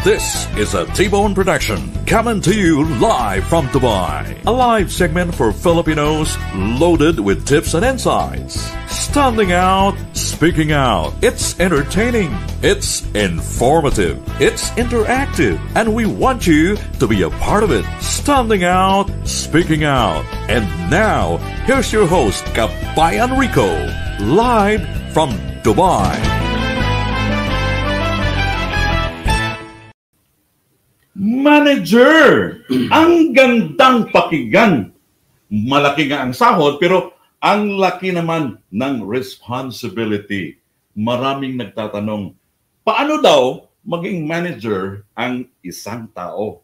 This is a T-Bone production coming to you live from Dubai. A live segment for Filipinos loaded with tips and insights. Standing out, speaking out. It's entertaining. It's informative. It's interactive. And we want you to be a part of it. Standing out, speaking out. And now, here's your host, Kabayan Rico, live from Dubai. Manager! Ang gandang pakinggan. Malaki nga ang sahod, pero ang laki naman ng responsibility. Maraming nagtatanong, paano daw maging manager ang isang tao?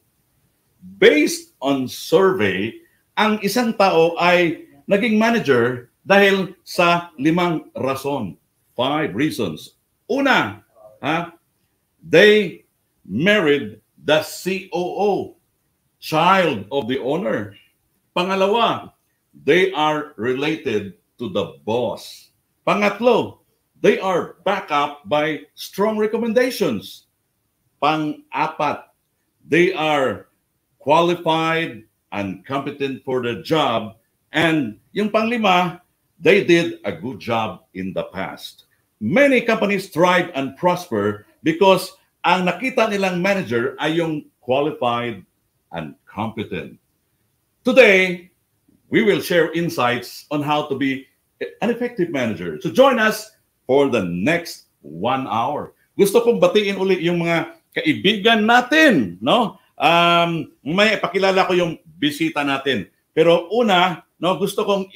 Based on survey, ang isang tao ay naging manager dahil sa 5 rason. 5 reasons. Una, they married the COO, child of the owner. Pangalawa, they are related to the boss. Pangatlo, they are backed up by strong recommendations. Pang-apat, they are qualified and competent for the job. And yung panglima, they did a good job in the past. Many companies thrive and prosper because ang nakita nilang manager ay yung qualified and competent. Today, we will share insights on how to be an effective manager. So join us for the next 1 hour. Gusto kong batiin ulit yung mga kaibigan natin, no? May pakilala ko yung bisita natin. Pero una, no, gusto kong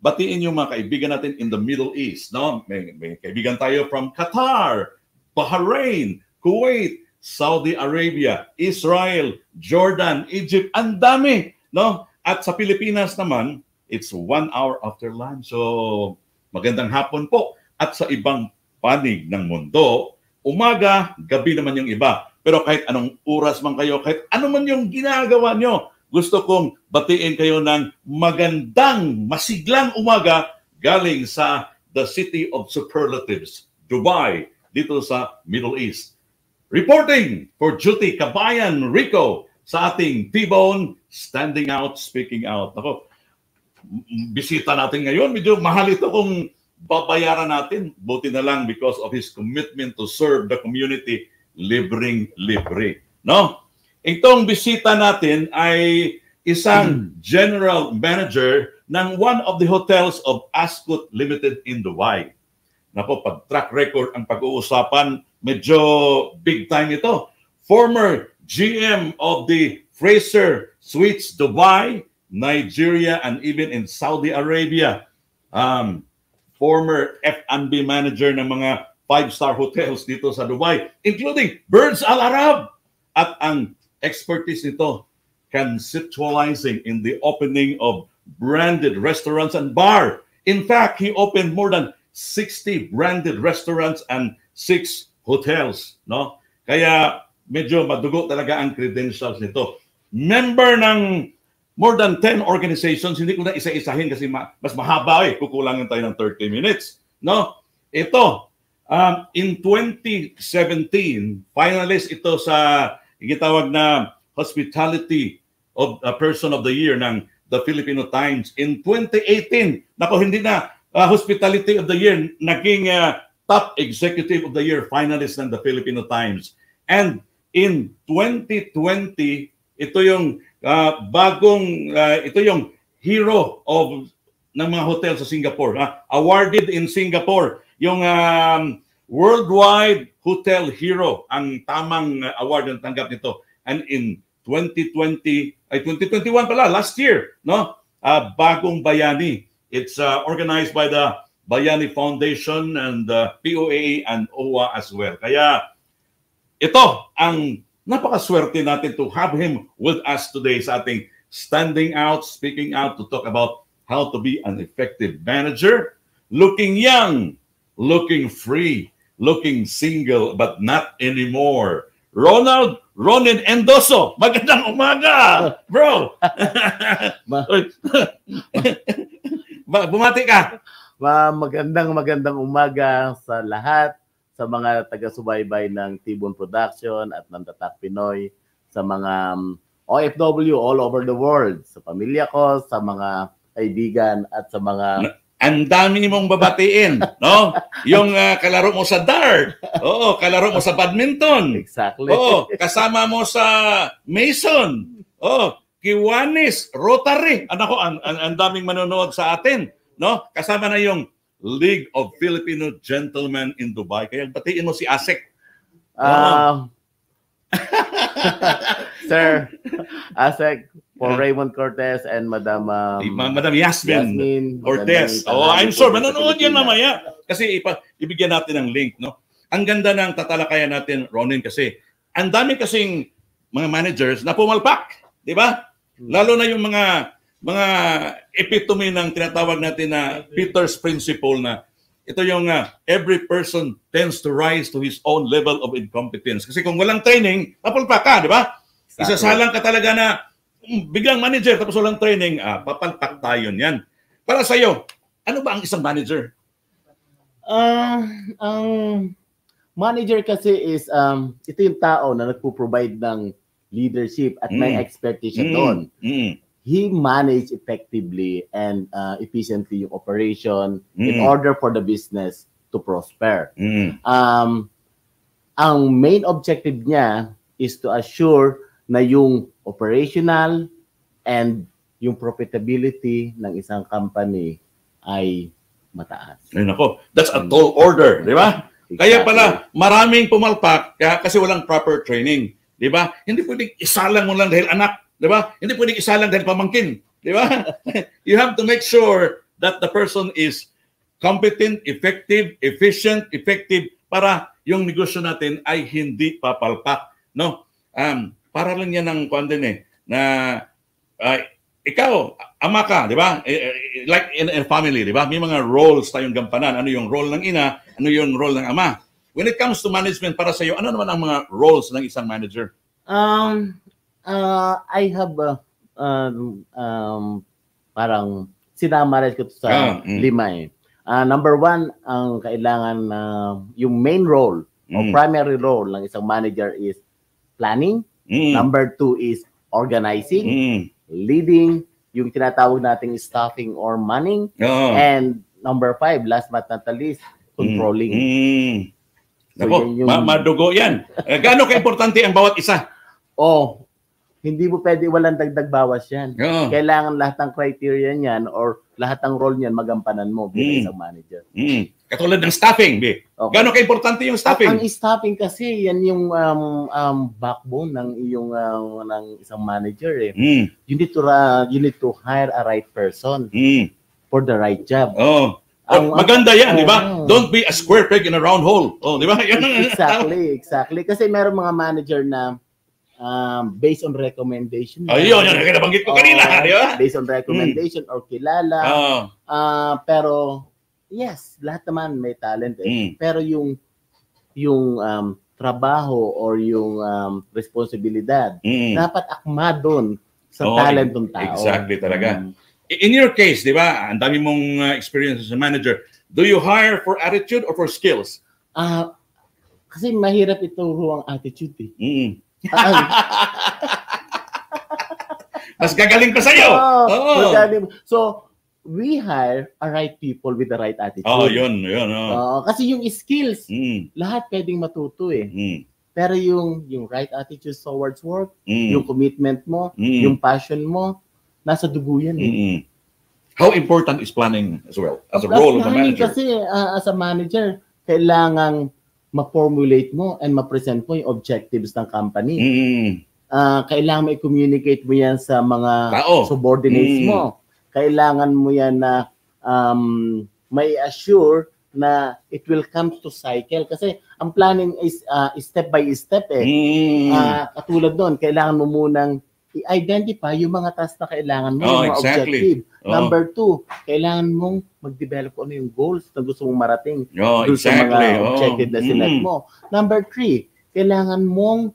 batiin yung mga kaibigan natin in the Middle East, no? May kaibigan tayo from Qatar, Bahrain, Kuwait, Saudi Arabia, Israel, Jordan, Egypt, ang dami, no? At sa Pilipinas naman, it's 1 hour after lunch. So, magandang hapon po. At sa ibang panig ng mundo, umaga, gabi naman yung iba. Pero kahit anong oras man kayo, kahit ano man yung ginagawa nyo, gusto kong batiin kayo ng magandang, masiglang umaga galing sa the city of superlatives, Dubai, dito sa Middle East. Reporting for duty, Kabayan Rico sa ating T-Bone, Standing Out, Speaking Out. Ako, bisita natin ngayon, medyo mahal ito kung babayaran natin. Buti na lang because of his commitment to serve the community, libreng-libre. No? Itong bisita natin ay isang general manager ng one of the hotels of Ascot Limited in Dubai. Nako, pag track record ang pag-uusapan, medyo big time ito. Former GM of the Fraser Suites Dubai, Nigeria, and even in Saudi Arabia. Former F&B manager ng mga 5-star hotels dito sa Dubai, including Burj Al Arab. At ang expertise nito, conceptualizing in the opening of branded restaurants and bar. In fact, he opened more than 60 branded restaurants and 6 hotels. No? Kaya medyo madugo talaga ang credentials nito. Member ng more than 10 organizations, hindi ko na isa-isahin kasi mas mahaba kukulangin tayo ng 30 minutes. No? Ito, in 2017, finalist ito sa gitawag na Hospitality of Person of the Year ng The Filipino Times. In 2018, hindi na Hospitality of the Year, naging Top Executive of the Year finalist ng The Filipino Times. And in 2020, ito yung ito yung hero of ng mga hotel sa Singapore. Awarded in Singapore. Yung Worldwide Hotel Hero ang tamang award na tanggap nito. And in 2021 pala, last year, no? Bagong Bayani. It's organized by the Bayani Foundation and the POAA and OWA as well. Kaya ito ang napakaswerte natin to have him with us today sa ating Standing Out, Speaking Out to talk about how to be an effective manager, looking young, looking free, looking single but not anymore. Ronin Endoso, magandang umaga, bro. Bumati ka. Magandang umaga sa lahat, sa mga taga-subaybay ng T-Bone Production at ng Tatak Pinoy, sa mga OFW all over the world, sa pamilya ko, sa mga kaibigan at sa mga... Ang dami mong babatiin, no? Yung kalaro mo sa dart, oo, kalaro mo sa badminton. Exactly. Oo, kasama mo sa Mason. Oo, Kiwanis, Rotary. Anak ko, ang daming manonood sa atin, no? Kasama na yung League of Filipino Gentlemen in Dubai. Kaya batiin mo si Asek. Sir, Asek, for Raymond Cortez and Madam Yasmin Cortez. Oh, I'm sure manonood yan mamaya. Kasi ibigyan natin ng link, no? Ang ganda ng tatalakayan natin, Ronin, kasi ang dami kasing mga managers na pumalpak, di ba? Lalo na yung mga epitome ng tinatawag natin na Peter's Principle, na ito yung every person tends to rise to his own level of incompetence. Kasi kung walang training, papalpak ka, di ba? Exactly. Isasalang ka talaga na biglang manager tapos walang training, papalpak tayo niyan. Para sa iyo, ano ba ang isang manager? Ang manager kasi is ito yung tao na nagpo-provide ng leadership at may expertise doon. He manage effectively and efficiently yung operation in order for the business to prosper. Ang main objective niya is to assure na yung operational and yung profitability ng isang company ay mataas. Ay nako, that's a tall order, di ba? Exactly. Kaya pala maraming pumalpak kasi walang proper training, di ba? Hindi pwedeng isalang mo lang dahil anak, di ba? Hindi pwedeng isalang dahil pamangkin, di ba? You have to make sure that the person is competent, effective, efficient, effective para yung negosyo natin ay hindi papalpak, no? Para lang yan ng kuwan na ikaw, ama ka, di ba? Like in a family, di ba? May mga roles tayong gampanan. Ano yung role ng ina? Ano yung role ng ama? When it comes to management, para sa iyo, ano naman ang mga roles ng isang manager? I have parang sinamaris ko sa lima eh. Number one, ang kailangan yung main role o primary role ng isang manager is planning. Number two is organizing, leading, yung tinatawag nating staffing or manning. And number five, last but not the least, controlling. So, madugo yan. Gaano ka-importante ang bawat isa? Hindi mo pwede walang dagdag bawas yan. Kailangan lahat ng criteria niyan or lahat ng role niyan magampanan mo bilang isang manager. Katulad ng staffing, B. Okay. Gaano ka-importante yung staffing? Ang staffing kasi yan yung backbone ng iyong ng isang manager eh. You need to hire a right person for the right job. Maganda yan, di ba? Don't be a square peg in a round hole. Oh, di ba? Exactly. Kasi meron mga manager na based on recommendation. Ayun, yung nabanggit ko kanina, di ba? Based on recommendation or kilala. Pero, yes, lahat naman may talent eh. Pero yung trabaho or yung responsibilidad, dapat akma doon sa talent ng tao. Exactly talaga. In your case, di ba, ang dami mong experience as a manager, do you hire for attitude or for skills? Kasi mahirap ituro ang attitude eh. Mas gagaling pa sa'yo. So, we hire a right people with the right attitude. Yun. Kasi yung skills, lahat pwedeng matuto eh. Pero yung right attitude towards work, yung commitment mo, yung passion mo, nasa dugo yan eh. How important is planning as well, as a role of a manager? Kasi as a manager, kailangang ma-formulate mo and ma-present mo yung objectives ng company. Kailangan mo i-communicate mo yan sa mga subordinates mo. Kailangan mo yan na may assure na it will come to cycle. Kasi ang planning is step by step eh. Katulad doon, kailangan mo munang i-identify yung mga tasks na kailangan mo, yung mga objective. Number 2, kailangan mong mag-develop ano yung goals na gusto mong marating doon sa mga objective na sinet mo. Number 3, kailangan mong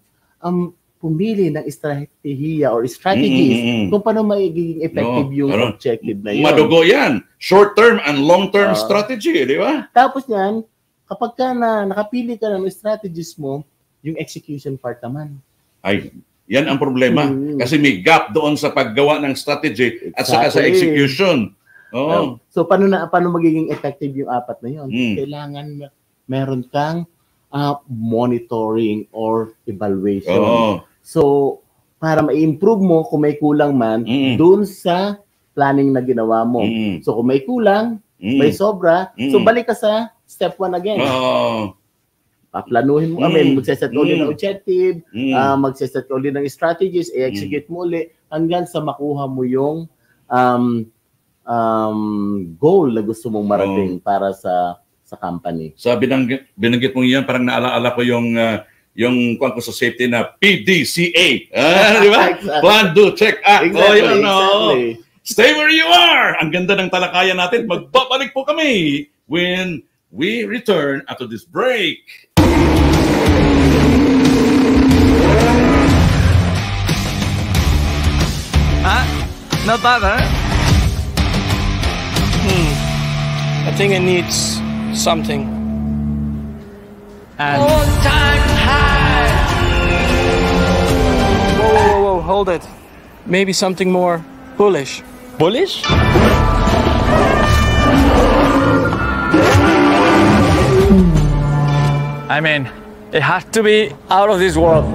pumili ng estratehiya or strategies kung paano magiging effective yung objective na yun. Madugo yan. Short-term and long-term strategy, di ba? Tapos yan, kapag nakapili ka ng strategies mo, yung execution part naman. Yan ang problema. Kasi may gap doon sa paggawa ng strategy at saka sa execution. So, paano magiging effective yung apat na yun? Kailangan meron kang monitoring or evaluation. So, para ma-improve mo kung may kulang man doon sa planning na ginawa mo. So, kung may kulang, may sobra, so balik ka sa step 1 again. Paplanuhin mo kami, magseset ka ulit ng objective, magseset ka ulit ng strategies, i-execute mo ulit hanggang sa makuha mo yung goal na gusto mong marating para sa company. So binanggit mo yan, parang naalaala ko yung kung ko sa safety na PDCA. Di ba? Exactly. Plan, do, check, act. Exactly. Stay where you are! Ang ganda ng talakayan natin. Magbabalik po kami when we return after this break. Not bad, huh? I think it needs something. And all-time high. Whoa, hold it. Maybe something more bullish. Bullish? I mean, it has to be out of this world.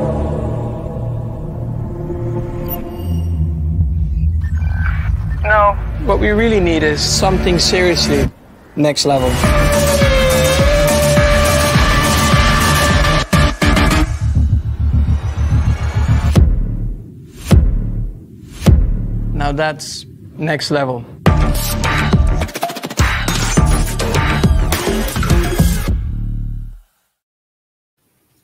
No, what we really need is something seriously next level. Now that's next level.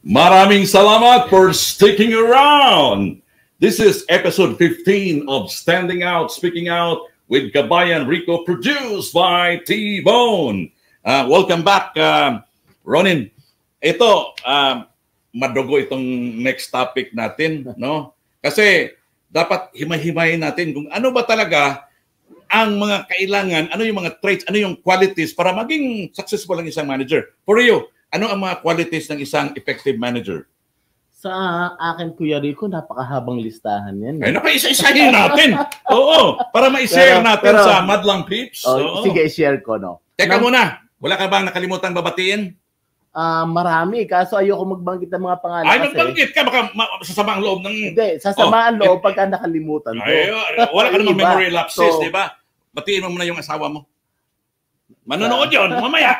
Maraming salamat for sticking around. This is episode 15 of Standing Out, Speaking Out with Kabayan Rico, produced by T-Bone. Welcome back, Ronin. Ito, madugo itong next topic natin, no? Kasi dapat himay-himayin natin kung ano ba talaga ang mga kailangan, ano yung mga traits, ano yung qualities para maging successful ang isang manager. For you, ano ang mga qualities ng isang effective manager? Sa akin, Kuya Rico, napakahabang listahan yan. Ay, nakaisa-isahin natin. Oo, para ma-share natin sa Madlang Peeps. Sige, share ko, no? Teka muna, wala ka bang nakalimutang babatiin? Marami, kaso ayoko magbanggit ng mga pangalan. Ay, magbanggit ka, baka sasama ang loob ng... Hindi, sasama ang loob pagka nakalimutan ko. Ay, wala ka namang memory lapses, di ba? Batiin mo muna yung asawa mo. Manonood yun, mamaya.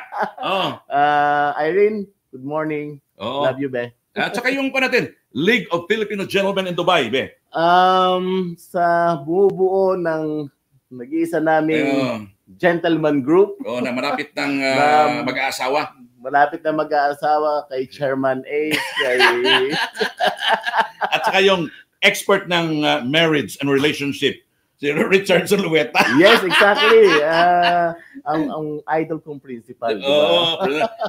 Irene, good morning. Love you, be. At saka yung pa natin, League of Filipino Gentlemen in Dubai, be. Sa buo ng nag-iisa naming gentleman group. Oh, na malapit ng mag-aasawa. Malapit na mag-aasawa kay Chairman Ace, kay... At saka yung expert ng marriage and relationship, si Richard Zulueta. Yes, exactly. Ang idol kong principal. Oo.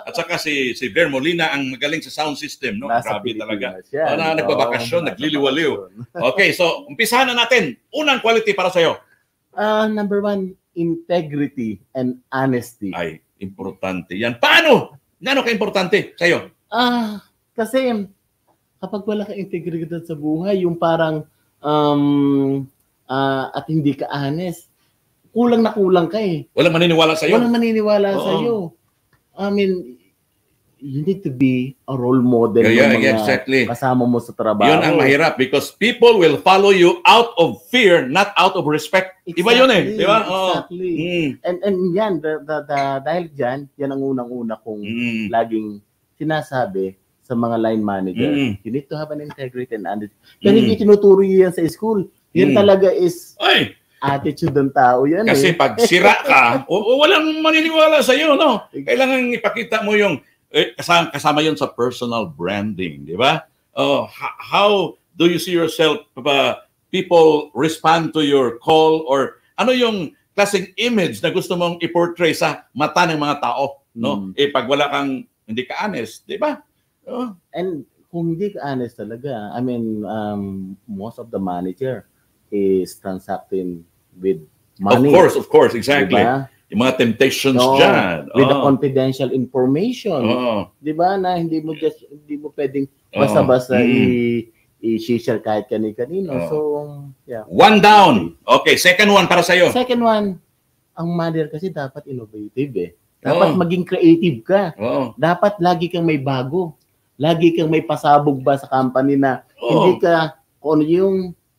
At saka si Ver Molina, ang magaling sa sound system. No? Nasa Grabe talaga. Pilipinas yan. Nagbabakasyon, nagliliwaliw. Okay, so umpisahan na natin. Unang quality para sa'yo. Number 1, integrity and honesty. Ay, importante yan. Paano? Gano'n ka-importante sa'yo? Kasi kapag wala ka integridad sa buhay, yung parang at hindi ka honest, kulang na kulang ka eh. Walang maniniwala sa'yo? Walang maniniwala sa'yo. I mean, you need to be a role model ng mga kasama mo sa trabaho. Yun ang mahirap because people will follow you out of fear, not out of respect. Exactly, Iba yun eh. Di ba? Exactly. And yan, dahil dyan, yan ang unang-una kong laging sinasabi sa mga line manager. You need to have an integrity and honesty. Pero hindi tinuturo yan sa school. Yan talaga is attitude ng tao yan. Kasi pag sira ka, walang maniniwala sa'yo, no? Kailangan ipakita mo yung kasama yun sa personal branding, di ba? How do you see yourself, people respond to your call, or ano yung klaseng image na gusto mong i-portray sa mata ng mga tao, no? Pag wala kang, hindi ka honest, di ba? And kung hindi ka honest talaga, I mean, most of the manager is transacting with money. Of course, exactly. Diba? Yung mga temptations dyan. With the confidential information. Di ba? Na hindi mo pwedeng basta-basta i-share kahit kani-kanino. So, yeah. One down. Okay, second one para sa'yo. Second one, ang manager kasi dapat innovative eh. Dapat maging creative ka. Dapat lagi kang may bago. Lagi kang may pasabog ba sa company na hindi ka, kung ano yung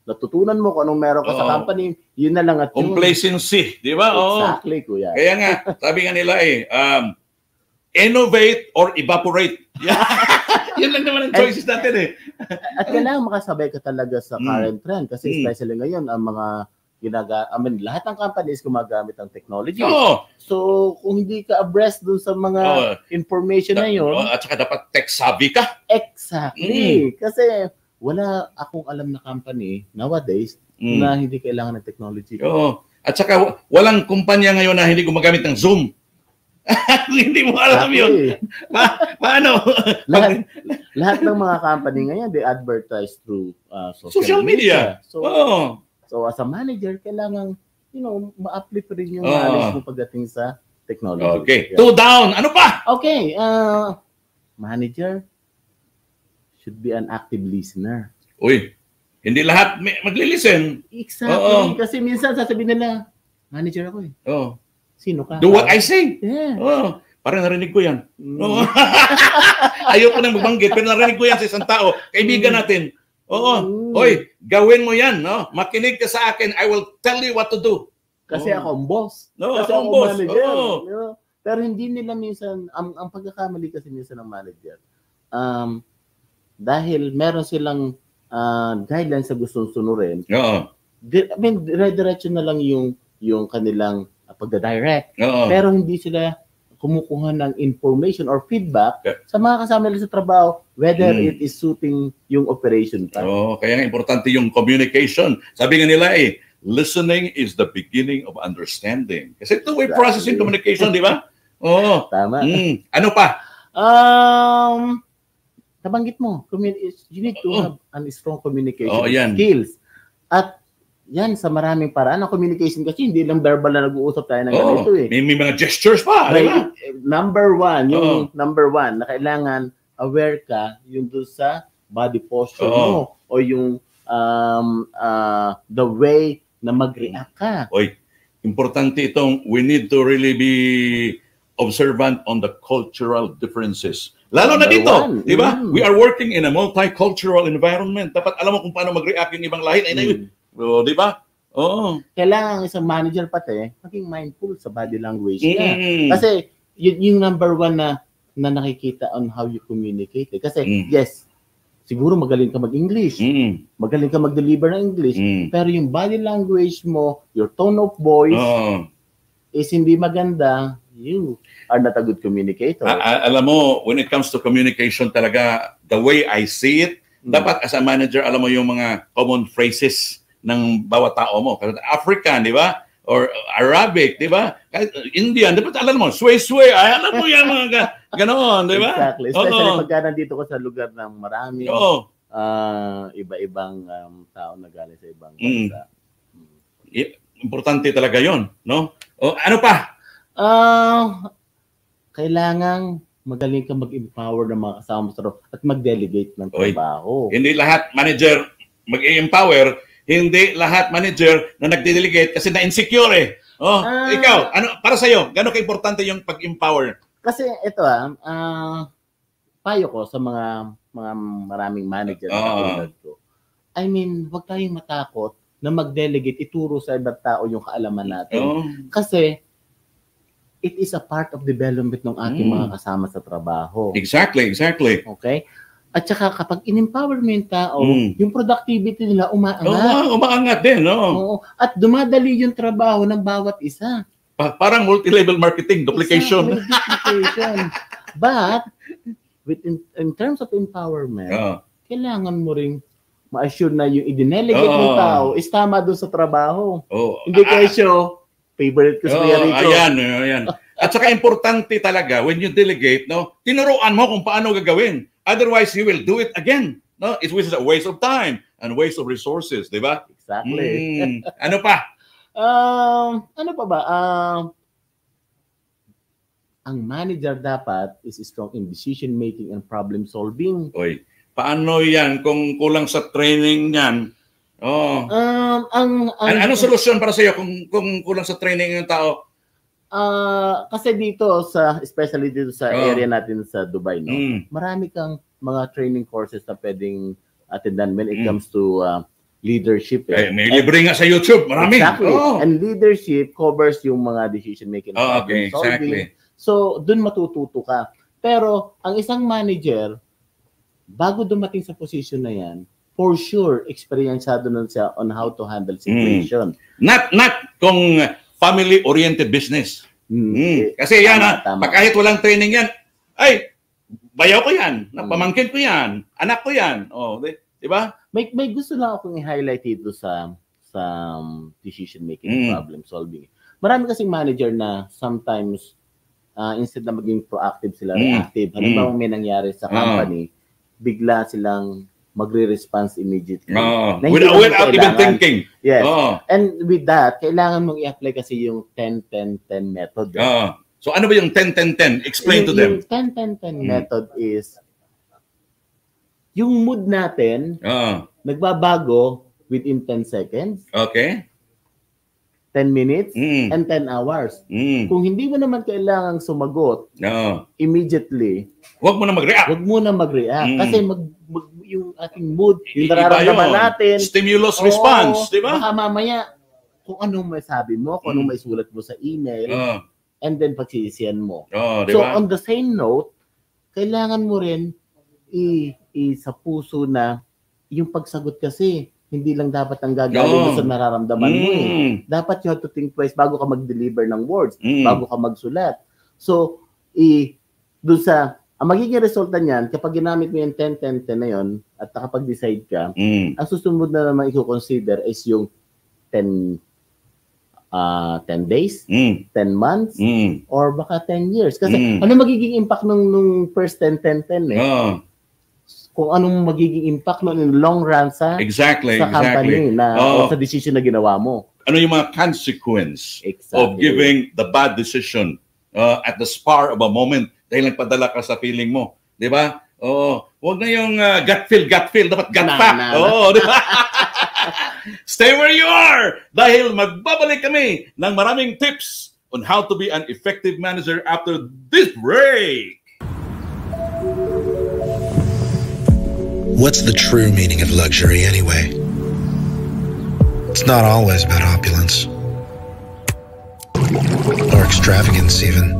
natutunan mo, kung anong meron ka sa company, yun na lang at yun. Complacency, di ba? Exactly, kuya. Kaya nga, sabi nga nila innovate or evaporate. Yun lang naman ang choices natin eh. At kailangan makasabay ka talaga sa current trend kasi especially ngayon, ang mga lahat ng companies gumagamit ng technology. So, kung hindi ka abreast dun sa mga information na yun. At saka dapat tech-savvy ka. Exactly. Kasi wala akong alam na company nowadays na hindi kailangan ng technology. At saka walang kumpanya ngayon na hindi gumagamit ng Zoom. Hindi mo alam yun. Paano? lahat ng mga company ngayon, they advertise through social media. So as a manager, kailangan, ma-uplift rin yung knowledge mo pagdating sa technology. Okay. 2 down. Ano pa? Okay. Manager should be an active listener. Uy, hindi lahat magli-listen. Exactly. Kasi minsan sasabihin nila, manager ako eh. Sino ka? Do what I say. Yeah. Parang narinig ko yan. Ayoko nang magbanggit, pero narinig ko yan sa isang tao. Kaibigan natin. Hoy, gawin mo yan. No? Makinig ka sa akin. I will tell you what to do. Kasi ako ang boss. Kasi ako manager. Pero hindi nila minsan, ang pagkakamali kasi minsan ng manager, dahil meron silang guidelines sa gustong sunurin, dire-diretso na lang yung kanilang pagda-direct. Pero hindi sila kumukuha ng information or feedback sa mga kasama nila sa trabaho, whether it is suiting yung operation pa. Kaya nga importante yung communication. Sabi nga nila listening is the beginning of understanding. Kasi two-way processing communication, di ba? Tama. Ano pa? Nabanggit mo, you need to have a strong communication skills. At yan, sa maraming paraan. Ang communication kasi hindi lang verbal na nag-uusap tayo ng ganito eh. May mga gestures pa. Number one na kailangan aware ka yung doon sa body posture mo o yung the way na mag-react ka. Importante itong we need to really be observant on the cultural differences. Lalo na dito, di ba? We are working in a multicultural environment. Dapat alam mo kung paano mag-react yung ibang lahi. Di ba? Kailangan isang manager pati maging mindful sa body language niya. Kasi yung number one na nakikita on how you communicate. Kasi yes, siguro magaling ka mag-English. Magaling ka mag-deliver ng English. Pero yung body language mo, your tone of voice, is hindi maganda, you are not a good communicator. Alam mo, when it comes to communication talaga, the way I see it, dapat as a manager, alam mo yung mga common phrases ng bawat tao mo. African, di ba? Or Arabic, di ba? Indian, dapat alam mo, sway-sway, alam mo yan mga ganoon, di ba? Exactly. Especially pagka nandito ko sa lugar ng marami, iba-ibang tao na galing sa ibang bansa. Importante talaga yon, no? Ano pa? Kailangang magaling ka mag-empower ng mga kasama mo at mag-delegate ng trabaho. Hindi lahat manager mag-empower, hindi lahat manager na nagde-delegate kasi na-insecure eh. Ikaw, ano para sa iyo, gaano ka-importante yung pag-empower? Kasi ito payo ko sa mga maraming manager na katulad ko. I mean, huwag tayong matakot na mag-delegate, ituro sa ibang tao yung kaalaman natin. Kasi it is a part of development ng ating mga kasama sa trabaho. Exactly. Okay? At saka kapag in-empower mo yung tao, yung productivity nila umaangat. Umaangat din, no? Oo. At dumadali yung trabaho ng bawat isa. Parang multi-level marketing, duplication. Exactly, duplication. But, in terms of empowerment, kailangan mo ring ma-assure na yung i-delegate ng tao is tama doon sa trabaho. Hindi kayo favorite ko sa Rico. Ayan. At saka importante talaga, when you delegate, no, tinuruan mo kung paano gagawin. Otherwise, you will do it again. No, it was a waste of time and waste of resources, di ba? Exactly. Ano pa? Ano pa ba? Ang manager dapat is strong in decision making and problem solving. Paano yan kung kulang sa training yan? Ano solusyon para sa iyo kung kulang sa training yung tao? Kasi dito especially dito sa area natin sa Dubai, no. Marami kang mga training courses na pwedeng attendan when it comes to leadership. May libre nga sa YouTube, marami. Exactly. And leadership covers yung mga decision making and problem solving. Exactly. So, dun matututo ka. Pero ang isang manager, bago dumating sa position na yan, for sure, experiencado nun siya on how to handle situation. Not kung family-oriented business. Kasi yan, kahit walang training yan, ay, bayaw ko yan, pamangkin ko yan, anak ko yan. Di ba? May gusto lang akong i-highlight dito sa decision making, problem solving. Marami kasing manager na sometimes, instead na maging proactive sila, reactive. Halimbawa may nangyari sa company, bigla silang magre-response immediately. Without even thinking. Yes. And with that, kailangan mong i-apply kasi yung 10-10-10 method. So ano ba yung 10-10-10? Explain to them. Yung 10-10-10 method is yung mood natin nagbabago within 10 seconds. Okay. 10 minutes and 10 hours. Kung hindi mo naman kailangang sumagot immediately, huwag mo na mag-react. Kasi yung ating mood, yung nararamdaman natin, stimulus response, di ba? Baka mamaya, kung anong masabi mo, kung anong maisulat mo sa email, and then pagsisisiyan mo. So, on the same note, kailangan mo rin sa puso na yung pagsagot kasi, hindi lang dapat ang gagaling sa nararamdaman mo Dapat you have to think twice bago ka mag-deliver ng words, bago ka magsulat. So, doon ang magiging resulta niyan, kapag ginamit mo yung 10-10-10 na yun, at nakapag-decide ka, ang susunod na naman i-consider is yung 10 days, 10 months, or baka 10 years. Kasi ano magiging impact nung first 10-10-10 Kung anong magiging impact nun in the long run sa company o sa decision na ginawa mo. Ano yung mga consequence of giving the bad decision at the spur of a moment dahil nagpadala ka sa feeling mo. Di ba? Huwag na yung gut feel. Dapat gut fact. Di ba? Stay where you are! Dahil magbabalik kami ng maraming tips on how to be an effective manager after this break. What's the true meaning of luxury anyway? It's not always about opulence. Or extravagance even.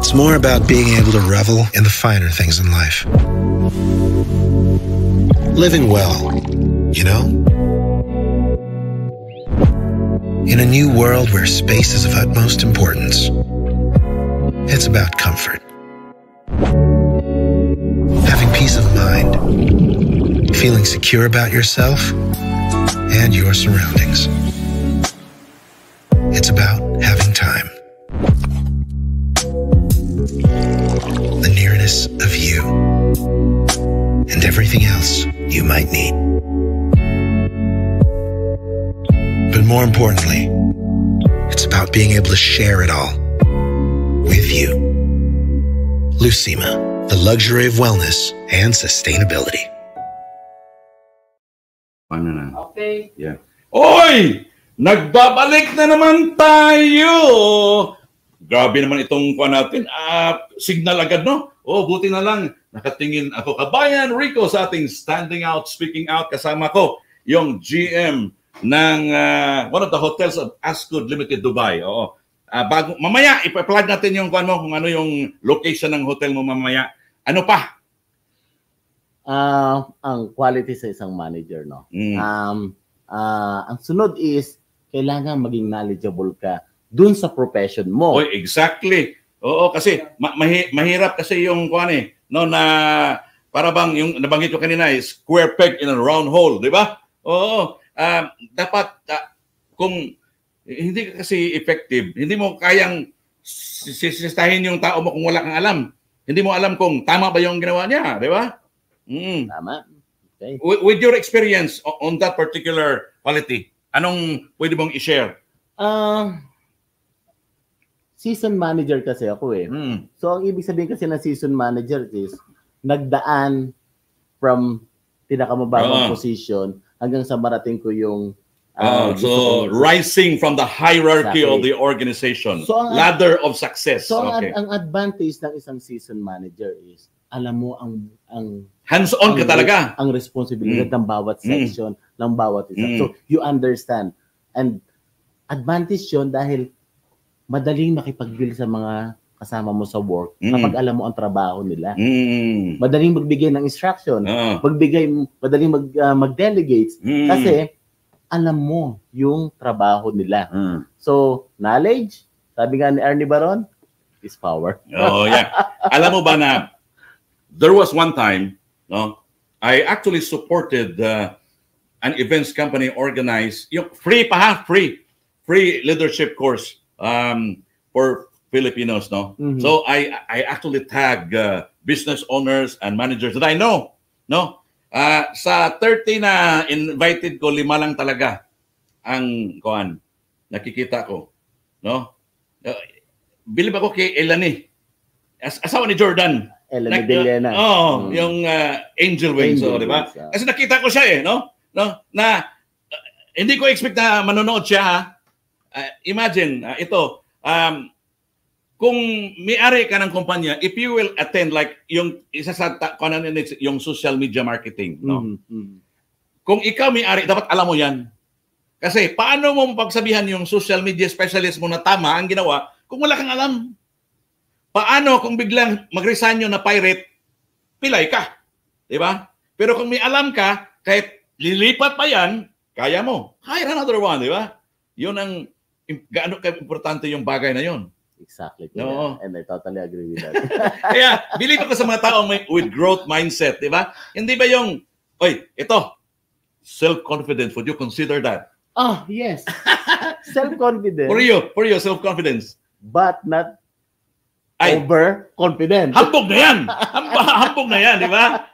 It's more about being able to revel in the finer things in life. Living well, you know? In a new world where space is of utmost importance, it's about comfort. Having peace of mind, feeling secure about yourself and your surroundings. It's about having time. The nearness of you and everything else you might need. But more importantly, it's about being able to share it all with you. Lucima, the luxury of wellness and sustainability. Paano na? Okay. Yeah. Oy! Nagbabalik na naman tayo! Grabe naman itong kuha natin. Signal agad, no? Oh, buti na lang. Nakatingin ako. Kabayan Rico sa ating Standing Out, Speaking Out. Kasama ko yung GM ng one of the hotels of Ascod Limited Dubai. Oo. Mamaya, ipa-plug natin yung kung ano yung location ng hotel mo mamaya. Ano pa? Ang quality sa isang manager, no? Ang sunod is, kailangan maging knowledgeable ka dun sa profession mo. Oh, exactly. Oo, kasi mahirap kasi yung no, na para bang yung nabanggit ko kanina is square peg in a round hole, di ba? Oo. Dapat kung hindi ka kasi effective, hindi mo kayang sisistahin yung tao mo kung wala kang alam. Hindi mo alam kung tama ba yung ginawa niya, di ba? Tama. Okay. With your experience on that particular quality, anong pwede mong i-share? Season manager kasi ako eh. So ang ibig sabihin kasi ng season manager is nagdaan from pinakamababang position hanggang sa marating ko yung so rising from the hierarchy of the organization, so ladder of success. So ang advantage ng isang season manager is alam mo ang hands-on ka talaga. Ang responsibilidad ng bawat section, ng bawat isa. So you understand. And advantage yun dahil madaling makipag-deal sa mga kasama mo sa work kapag alam mo ang trabaho nila. Madaling magbigay ng instruction, madaling mag-delegate kasi alam mo yung trabaho nila. So, knowledge, sabi nga ni Ernie Baron, is power. Oh, yeah. Alam mo ba na there was one time, no, I actually supported an events company organized yung free leadership course for Filipinos, no. So I actually tag business owners and managers that I know, no. Sa 30 na invited ko, 5 lang talaga ang nakikita ko, no. Bilib ako kay Elani, asawa ni Jordan. Elani Deliana. Yung Angel Wings, di ba? Kasi nakita ko siya eh, no? Na hindi ko expect na manonood siya. Imagine, ito, kung may-ari ka ng kumpanya, if you will attend like yung isa sa yung social media marketing, no? Kung ikaw may-ari, dapat alam mo yan. Kasi paano mo mapagsabihan yung social media specialist mo na tama ang ginawa kung wala kang alam? Paano kung biglang mag-resign na pirate, pilay ka? Di ba? Pero kung may alam ka, kahit lilipat pa yan, kaya mo. Hire another one, di ba? Yun ang gaano ka-importante yung bagay na yun. Exactly. No. And I totally agree with that. Kaya, believe ako sa mga taong with growth mindset, di ba? Hindi ba yung, ito, self-confidence, would you consider that? Oh, yes. Self-confidence. For you, self-confidence. But not overconfident. Hambog na yan! Hambog na yan, di ba?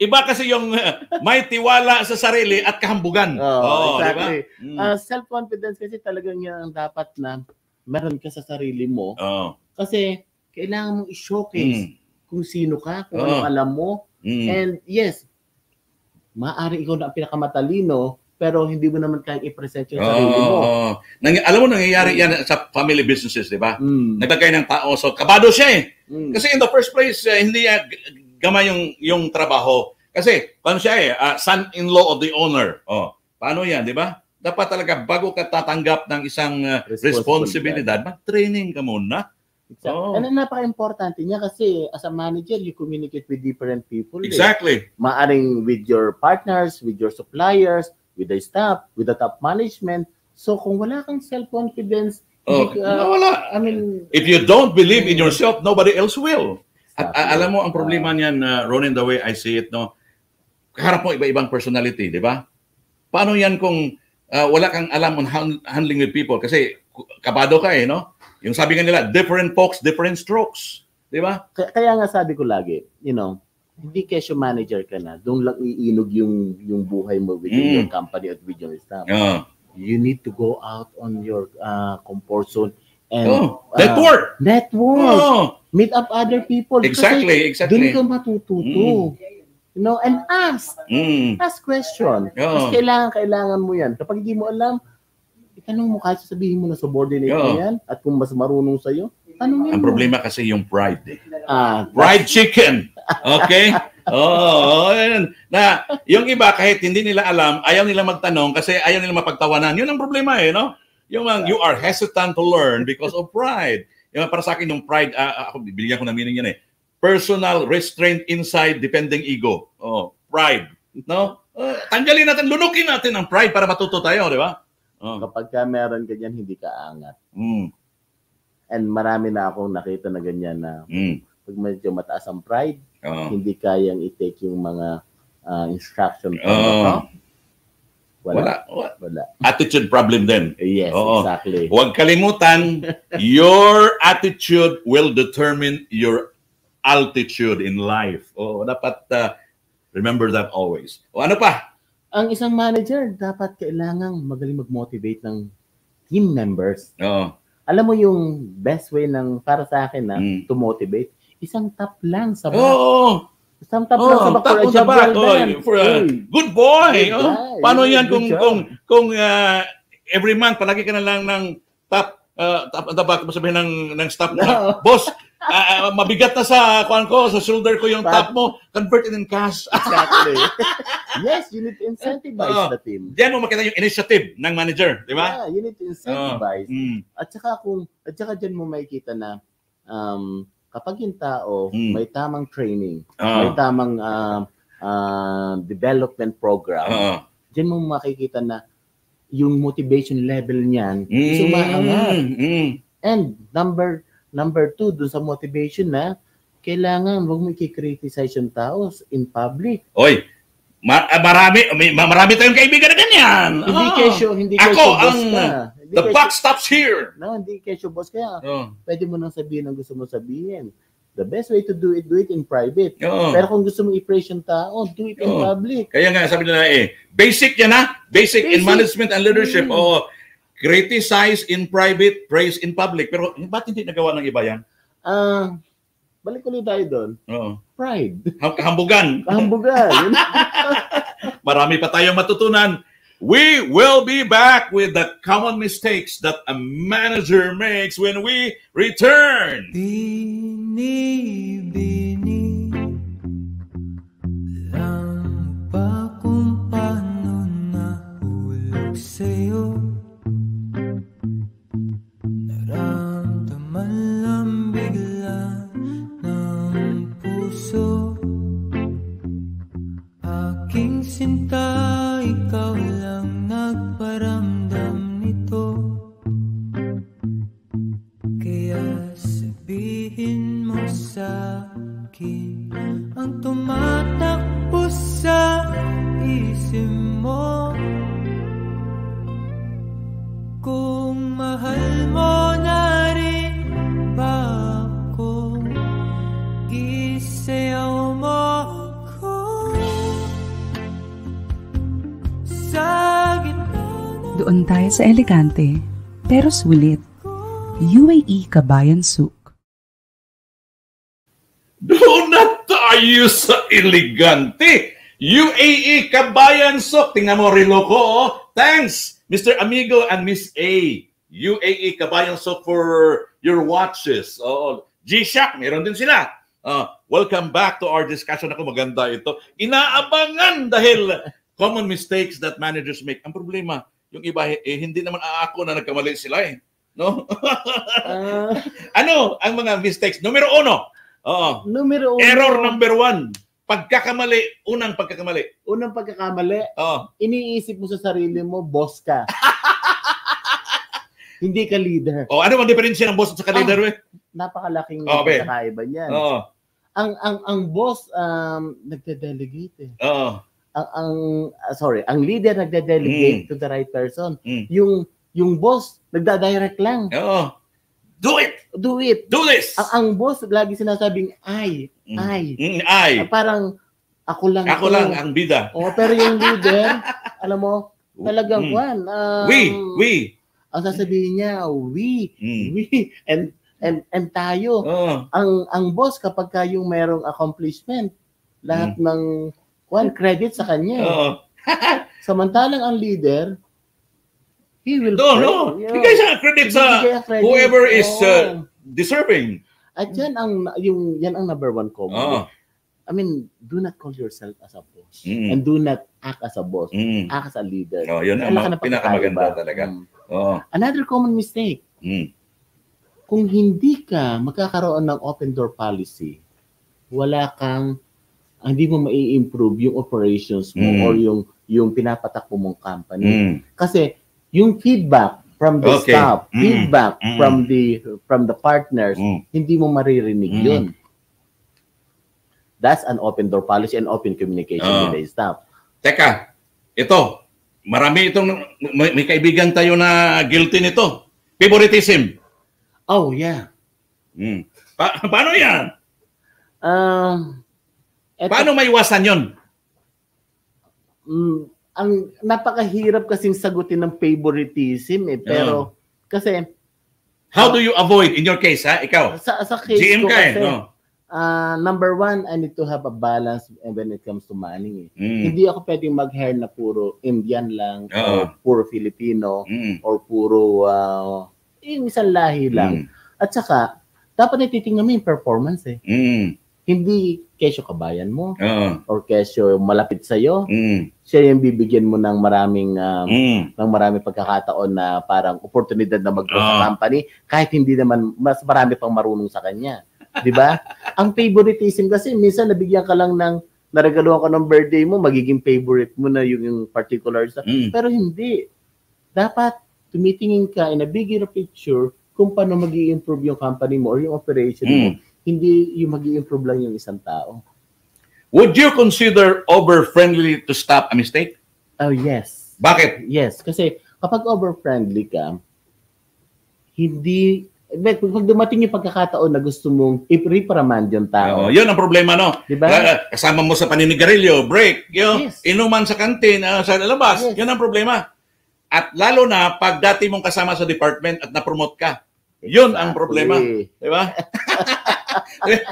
Iba kasi yung may tiwala sa sarili at kahambugan. Exactly. Diba? Self-confidence kasi talagang yan ang dapat na meron ka sa sarili mo. Kasi kailangan mong i-showcase kung sino ka, kung ano alam mo. And yes, maaari ikaw na ang pinakamatalino, pero hindi mo naman kayang i-present yung sarili mo. Alam mo, nangyayari yan sa family businesses, di ba? Naglagay ng tao. So, kabado siya eh. Kasi in the first place, hindi gamay yung trabaho. Kasi, paano siya eh? Son-in-law of the owner. Paano yan, di ba? Dapat talaga, bago ka tatanggap ng isang responsibilidad, mag-training ka muna. Exactly. And napaka-importante niya kasi as a manager, you communicate with different people. Exactly. Maaring with your partners, with your suppliers, with the staff, with the top management. So kung wala kang self-confidence, wala. I mean, if you don't believe in yourself, nobody else will. At alam mo, ang problema niyan, Ronin, the way I see it, no, kaharap mo iba-ibang personality, di ba? Paano yan kung wala kang alam on handling with people? Kasi kabado ka no? Yung sabi nga nila, different folks, different strokes. Di ba? Kaya nga sabi ko lagi, hindi kesyo manager ka na, doon lang iinog yung buhay mo within your company at with your staff. You need to go out on your comfort zone and network. Meet up other people. Exactly. Doon ka matututo. And ask. Ask question. Kasi kailangan mo yan. Kapag hindi mo alam, itanong mo kahit sabihin mo na subordinate mo yan at kung mas marunong sa'yo, tanongin mo. Ang problema kasi yung pride. Fried chicken. Okay? Na yung iba kahit hindi nila alam, ayaw nila magtanong kasi ayaw nila mapagtawanan. Yun ang problema no? You are hesitant to learn because of pride. Para sa akin yung pride, ako bibigyan ko ng meaning yan personal restraint inside depending ego. Pride. No? Tanggalin natin, lunukin natin ang pride para matuto tayo, di ba? Kapag ka meron ganyan, hindi ka angat. And marami na akong nakita na ganyan na pag medyo mataas ang pride, hindi kayang i-take yung mga instruction. Wala. Attitude problem din. Yes, exactly. Huwag kalimutan, your attitude will determine your altitude in life. Dapat remember that always. Ano pa? Ang isang manager, dapat kailangang magaling mag-motivate ng team members. Alam mo yung best way para sa akin to motivate, isang tap lang sa back. Isang tap lang sa back for a job well done. Good boy. Paano yan kung every month palagi ka na lang ng tap sabihin ng staff na, boss, mabigat na sa shoulder ko yung top mo, convert it in cash. Exactly. Yes, you need to incentivize the team. Diyan mo makita yung initiative ng manager, di ba? Yeah, you need to incentivize. At saka diyan mo makikita na kapag yung tao may tamang training, may tamang development program, diyan mo makikita na yung motivation level niyan sumaangat. And number 2 dun sa motivation na kailangan wag mo i-criticize yung tao in public. Oy, marami tayong kaibigan na ganyan. Hindi kesyo boss ka. The buck stops here. No, hindi kesyo boss kaya. Pwede mo nang sabihin ang gusto mo sabihin. The best way to do it in private. Pero kung gusto mo i-praise yung tao, do it in public. Kaya nga sabi nila basic yan basic in management and leadership. Criticize in private, praise in public. Pero ba't hindi nagawa ng iba yan? Balik ulit tayo doon. Pride. Hambugan. Marami pa tayong matutunan. We will be back with the common mistakes that a manager makes when we return. Bini-bini lang pa kung paano nahulog sa'yo. Naramdaman lang bigla ng puso. Aking sinta, ikaw lang nagparamdam nito. Kaya sabihin mo sa akin ang tumatakbo sa isip mo. Kung mahal mo na rin ba ako, isayaw mo ako sa gitna. Doon tayo sa elegante pero sulit. UAE Kabayan Souk. Doon na tayo sa elegante. UAE Kabayan Souk. Tingnan mo, relo ko. Thanks, Mr. Amigo and Miss A. UAE Kabayan Souk for your watches. G-Shock, meron din sila. Welcome back to our discussion. Ako, maganda ito. Inaabangan dahil common mistakes that managers make. Ang problema, yung iba, hindi naman ako na nagkamali sila no? Ano ang mga mistakes? Numero 1. Numero 1. Error number 1. Unang pagkakamali. Iniisip mo sa sarili mo, boss ka. Hindi ka leader. O, ano ang diferensya ng boss at saka leader, eh? Napakalaking Okay. pagkakaiba niyan. Oo. Ang boss nagde-delegate eh. Oo. Ang leader nagde-delegate to the right person. Yung boss nagda-direct lang. Oo. Do it! Do it. Do this! Ang boss lagi sinasabing I. Parang ako lang ang bida. Pero yung leader, alam mo, talagang we. Ang sasabihin niya, we, and tayo. Ang boss kapag yung merong accomplishment, lahat ng credit sa kanya. Samantalang ang leader, he will bigay siya credit sa whoever is deserving. At yan ang number one common. I mean, do not call yourself as a boss and do not act as a boss. Act as a leader. Yun ang pinakamaganda talaga. Another common mistake. Kung hindi ka magkakaroon ng open door policy, hindi mo mai-improve yung operations mo or yung pinapatakbo mong company. Kasi yung feedback from the staff, feedback from the partners, hindi mo maririnig yun. That's an open door policy and open communication with the staff. Teka, ito, marami may kaibigan tayo na guilty nito. Favoritism. Oh, yeah. Paano yan? Paano maiwasan yun? Ang napakahirap kasing sagutin ng favoritism pero kasi how do you avoid in your case, ha? Ikaw? Sa case GM ko ka kasi, number one, I need to have a balance when it comes to money. Hindi ako pwedeng mag-hire na puro Indian lang, or puro Filipino, or puro yung isang lahi lang. At saka, dapat natitingnan mo yung performance eh. Hindi kesyo kabayan mo, or kesyo malapit sa'yo. Siya yung bibigyan mo ng maraming pagkakataon na parang oportunidad na mag-grow sa company, kahit hindi naman mas marami pang marunong sa kanya. Di ba? Ang favoritism kasi, minsan nabigyan ka lang naregaluhan ka ng birthday mo, magiging favorite mo na yung particular. Pero hindi. Dapat tumitingin ka in a bigger picture kung paano mag-i-improve yung company mo or yung operation mo. Hindi yung mag-i-improve lang yung isang tao. Would you consider over-friendly to stop a mistake? Oh, yes. Bakit? Yes. Kasi kapag over-friendly ka, pag dumating yung pagkakataon na gusto mong i-reprimand yung tao. Yun ang problema, no? Diba? Kasama mo sa paninigarilyo, break, inuman sa kantin, sa labas. Yun ang problema. At lalo na pag dati mong kasama sa department at na-promote ka. Yun ang problema. Diba?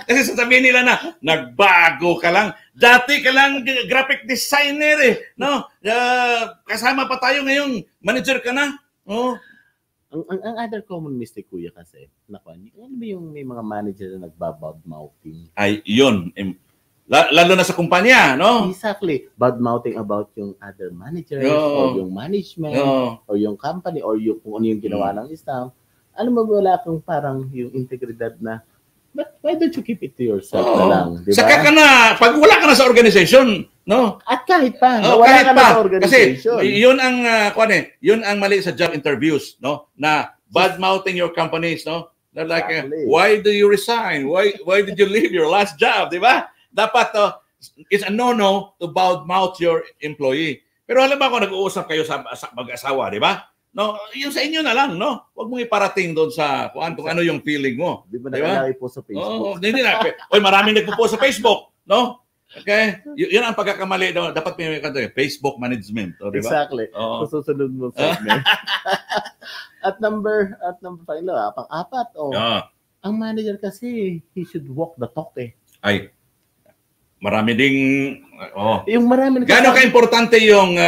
Kasi sasabihin nila na, nagbago ka lang. Dati ka lang graphic designer eh. No? Kasama pa tayo ngayon. Manager ka na. Ang other common mistake, kuya, kasi, ano ba yung may mga manager na nagbabad-mouthing? Ay, yun. Lalo na sa kumpanya, no? Exactly. Bad-mouthing about yung other managers, or yung management, or yung company, or yung kung ano yung ginawa ng staff. Ano mo, wala kang parang yung integridad na, but why don't you keep it to yourself na lang? Diba? Saka ka na, pag wala ka na sa organization, no? At kahit pa, wala ka na sa organization. Kasi yun ang yun ang mali sa job interviews, no? Na bad-mouthing your companies, no? They're like, why do you resign? Why did you leave your last job, di ba? Dapat it's a no-no to bad-mouth your employee. Pero alam ba kung nag-uusap kayo sa mag-asawa, di ba? No, yung sa inyo na lang, no? Huwag mong iparating doon sa kung ano yung feeling mo. Di ba nakalagay po sa Facebook? Hindi na. Maraming nagpo-post sa Facebook, no? Okay? Yun ang pagkakamali. Dapat may Facebook management. Di ba? Exactly. Susunod mo segment. At number 5, pang-apat. Ang manager kasi, he should walk the talk eh. Ay, marami ding... Yung marami... Gano'n ka-importante yung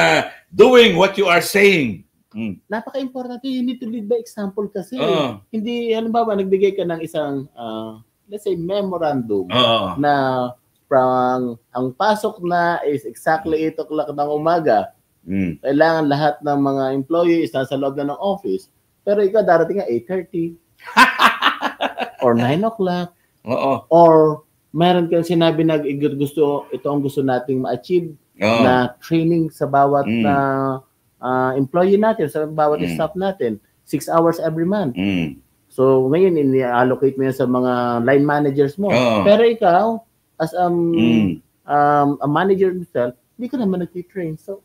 doing what you are saying? Napaka-importante. You need to lead by example kasi. Hindi, halimbawa, nagbigay ka ng isang, let's say, memorandum na from ang pasok na is exactly 8 o'clock ng umaga. Kailangan lahat ng mga employees nasa loob na ng office. Pero ikaw darating nga 8:30 or 9 o'clock. Or meron kang sinabi na ito ang gusto nating ma-achieve na training sa bawat employee natin, sa bawat staff natin. 6 hours every month. Mm. So, ngayon, ini-allocate mo yan sa mga line managers mo. Pero ikaw, as a manager yourself, hindi ka naman nag-train. So,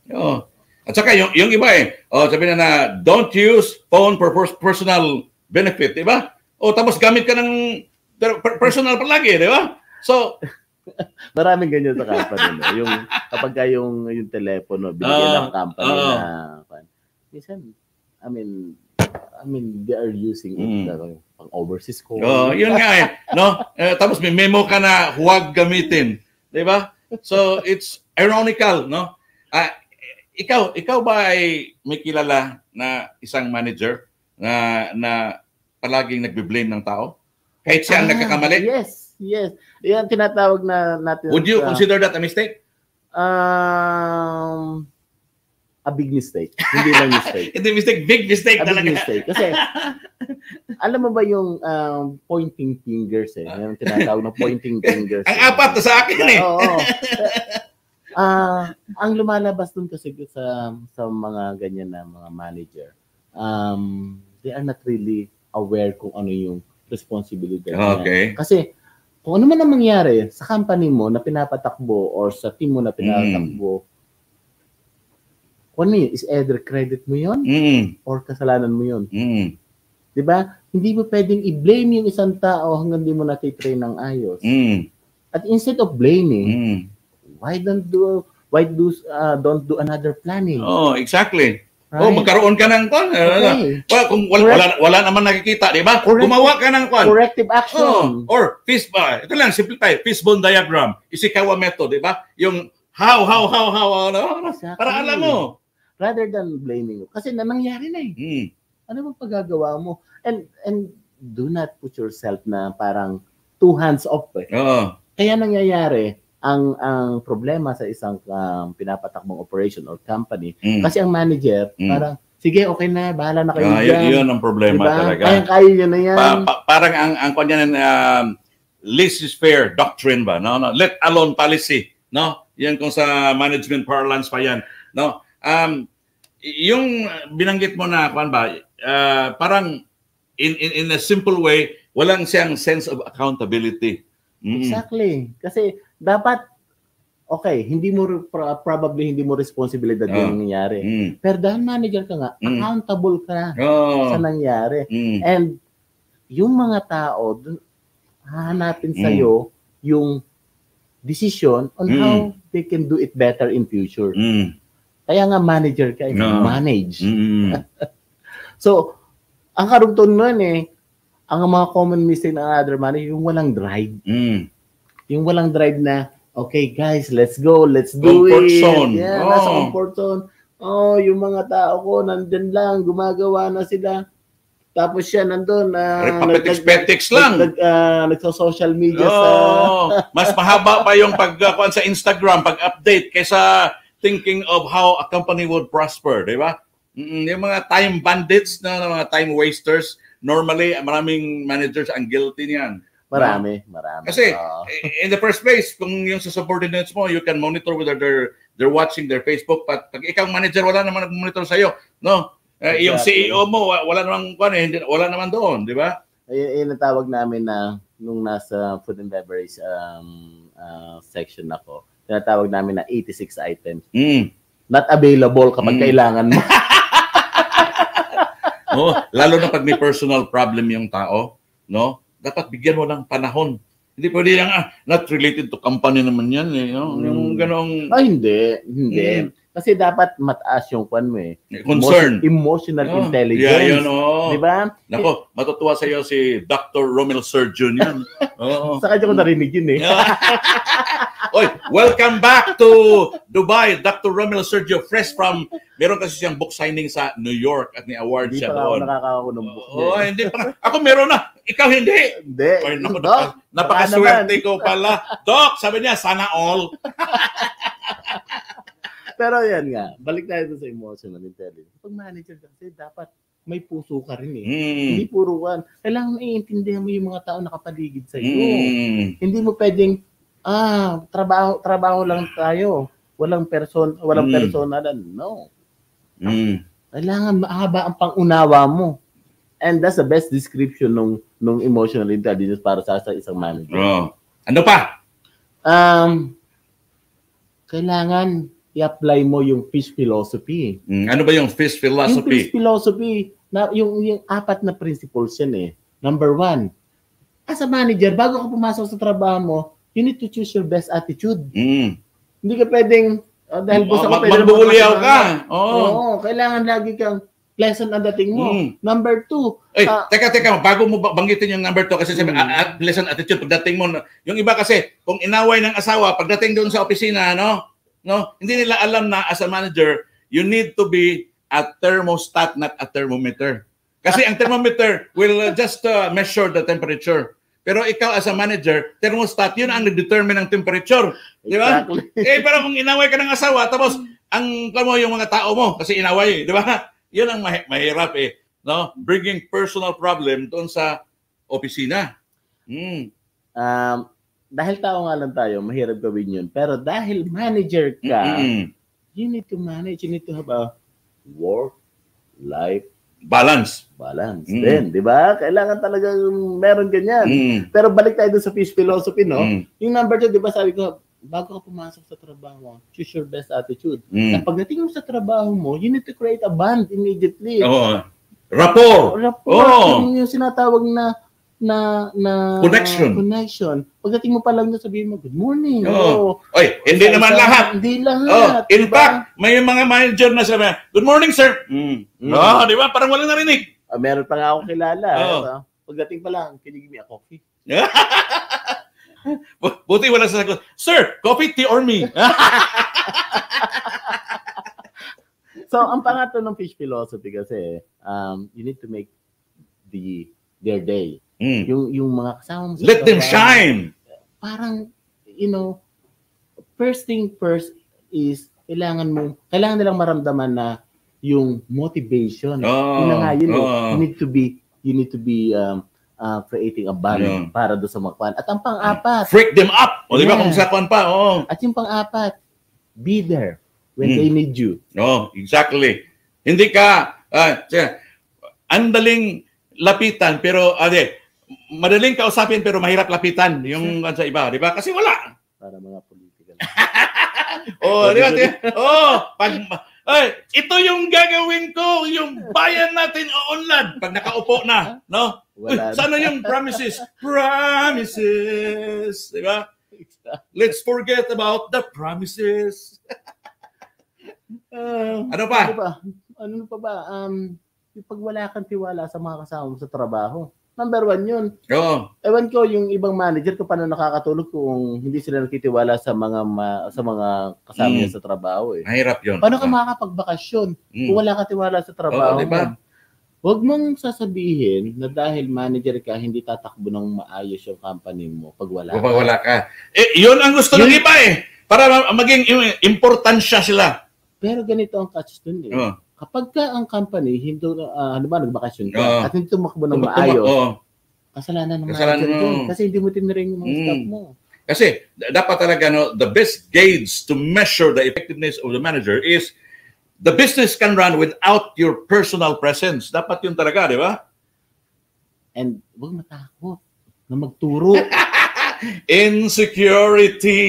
at saka yung iba sabi na don't use phone for personal benefit, di ba? Tapos gamit ka ng personal palagi, di ba? So, maraming ganyan sa company. No? Yung, kapag yung telepono, binigyan ng company na, minsan, I mean, they are using it pang overseas call. Yun nga no? Tapos may memo ka na huwag gamitin. Di ba? So, it's ironical, no? Ikaw ba ay may kilala na isang manager na palaging nagbe-blame ng tao? Kahit siya ang nagkakamali? Yes. Yan tinatawag na natin. Would you consider that a mistake? A big mistake. Hindi lang mistake. Hindi mistake, big mistake talaga. Big mistake. Kasi, alam mo ba yung pointing fingers yung tinatawag na pointing fingers. Ang apat na sa akin Oo. Ang lumalabas dun kasi sa mga ganyan na mga manager, they are not really aware kung ano yung responsibility. Okay. Kasi, kung ano man ang mangyari sa company mo na pinapatakbo or sa team mo na pinapatakbo, ano yun? Is either credit mo yun or kasalanan mo yun. Diba? Hindi mo pwedeng i-blame yung isang tao hanggang di mo natitrain ng ayos. At instead of blaming, why don't do another planning? Exactly. Right? Magkaroon ka ng kung wala naman nakikita, di ba? Gumawa ka ng corrective action. Or ito lang, simple tayo, fishbone diagram, Ishikawa method, di ba? Yung how, Exactly. para alam mo. Rather than blaming. Kasi nangyari na Ano bang pagagawa mo? And do not put yourself na parang two hands off. Kaya nangyayari ang problema sa isang pinapatakbong operation or company. Kasi ang manager, parang, sige, okay na, bahala na kayo dyan. Yun ang problema talaga. Kaya nyo na yan. Parang ang kanyan, laissez-faire doctrine ba? No? Let alone policy. No? Yan kung sa management parlance pa yan. No? Yung binanggit mo na parang in a simple way, walang siyang sense of accountability. Exactly. Kasi dapat probably hindi mo responsibilidad yung nangyari. Pero dahil manager ka nga, accountable ka sa nangyari. And yung mga tao hahanapin sa'yo yung decision on how they can do it better in future. Kaya nga manager ka, manage. So, ang karugtong nun ang mga common mistake ng other manager, yung walang drive. Yung walang drive na, okay guys, let's go, let's do it. Nasa comfort zone. Yung mga tao ko, nandun lang, gumagawa na sila. Tapos siya nandun, repetics lang. Nagsa-social media mas mahaba pa yung pagkuhan sa Instagram, pag-update, kaysa thinking of how a company would prosper, di ba? Yung mga time bandits, mga time wasters, normally, maraming managers ang guilty niyan. Marami. Kasi, in the first place, kung yung sa subordinates mo, you can monitor whether they're watching their Facebook, but pag ikaw manager, wala naman nag-monitor sa'yo, no? Exactly. Yung CEO mo, wala naman doon, di ba? Yung natawag namin na nung nasa food and beverage section ako, tinatawag namin na 86 items. Not available kapag kailangan mo. Lalo na pag may personal problem yung tao, no? Dapat bigyan mo ng panahon. Hindi pwede lang, not related to company naman yan. Yung ganong... Hindi. Kasi dapat mataas yung concern. Emotional intelligence. Di ba? Nako, matutuwa sa iyo si Dr. Romel Surgeon yan. Sa kanya ko narinig yun Oy, welcome back to Dubai, Dr. Romel Sergio, fresh from, meron kasi siyang book signing sa New York at ni-award siya doon. Hindi pa ako nakakakuha ng book. Hindi pa. Ako meron na. Ikaw hindi. Hindi. Oy, naku, napakaswerte ko pala. Doc, sabi niya, sana all. Pero yan nga, balik tayo sa emotional intelligence. Pag manager kasi, dapat may puso ka rin Hindi puro one. Kailangan maiintindihan mo yung mga tao nakapaligid sa iyo. Hindi mo pwedeng trabaho lang tayo. Walang personalan. No. Kailangan mahaba ang pang-unawa mo. And that's the best description nung emotional intelligence para sa isang manager. Ano pa? Kailangan i-apply mo yung fish philosophy. Ano ba yung fish philosophy? Yung fish philosophy, yung 4 na principles yan eh. Number 1, as a manager, bago ka pumasok sa trabaho mo, you need to choose your best attitude. Hindi ka pwedeng, dahil boss ako, magbubuliyaw ka. Oo, kailangan lagi kang pleasant ang dating mo. Number 2. Teka, bago mo banggitin yung number 2, kasi sabi, pleasant attitude, pagdating mo, yung iba kasi, kung inaway ng asawa, pagdating doon sa opisina, hindi nila alam na as a manager, you need to be a thermostat, not a thermometer. Kasi ang thermometer will just measure the temperature. Pero ikaw as a manager, thermostat, yun ang nag-determine ng temperature. Di ba? Exactly. Pero kung inaway ka ng asawa, tapos yung mga tao mo, kasi inaway, di ba? Yun ang mahirap bringing personal problem doon sa opisina. Dahil tao nga lang tayo, mahirap gawin yun. Pero dahil manager ka, you need to manage, you need to have a work-life balance din, di ba? Kailangan talaga meron ganyan. Pero balik tayo dun sa fish philosophy, Yung number 2, di ba sabi ko, bago ka pumasok sa trabaho, choose your best attitude. At pagdating mo sa trabaho mo, you need to create a bond immediately. Rapport. Yung sinatawag na connection. Pagdating mo pa lang na sabihin mo, good morning. Hindi naman lahat. Hindi lahat. In fact, may mga manager na sabi, good morning, sir. Di ba? Parang walang narinig. Meron pa nga akong kilala. Pagdating pa lang, can you give me a coffee? Buti wala sasagot, sir, coffee, tea, or me? So, ang pangatlo ng fish philosophy kasi, you need to make their day. Yung mga kasama mo. Let them shine. Parang, first thing first is, kailangan nilang maramdaman na yung motivation. You need to be creating a bond para doon sa mga. At ang pang-4, freak them up. Di ba kung sa kwan pa? At yung pang-4, be there when they need you. Exactly. Hindi ka, andaling lapitan, pero, madaling kausapin, pero mahirap lapitan yung sa iba, di ba? Kasi wala. Para mga political. Di ba? Ito yung gagawin ko, yung bayan natin uunlad. Pag nakaupo na, sana yung promises? Promises. Di ba? Let's forget about the promises. Ano pa? Ano pa ba? Pag wala kang tiwala sa mga kasama mo sa trabaho, number 1 yun. Ewan ko yung ibang manager kung paano nakakatulog kung hindi sila nakitiwala sa mga kasama niya sa trabaho. Mahirap yun. Paano ka makakapagbakasyon kung wala ka tiwala sa trabaho diba? mo? Huwag mong sasabihin na dahil manager ka, hindi tatakbo ng maayos yung company mo pag wala ka. Yun ang gusto ng iba para maging importansya sila. Pero ganito ang catch dun kapag ka ang company, hindi nagbakasyon ka, at hindi tumakbo ng maayos, kasalanan ng manager yun. Kasi hindi mo tiniring yung mga staff mo. Kasi dapat talaga, the best gauge to measure the effectiveness of the manager is the business can run without your personal presence. Dapat yun talaga, di ba? And huwag matakot na magturo. Insecurity.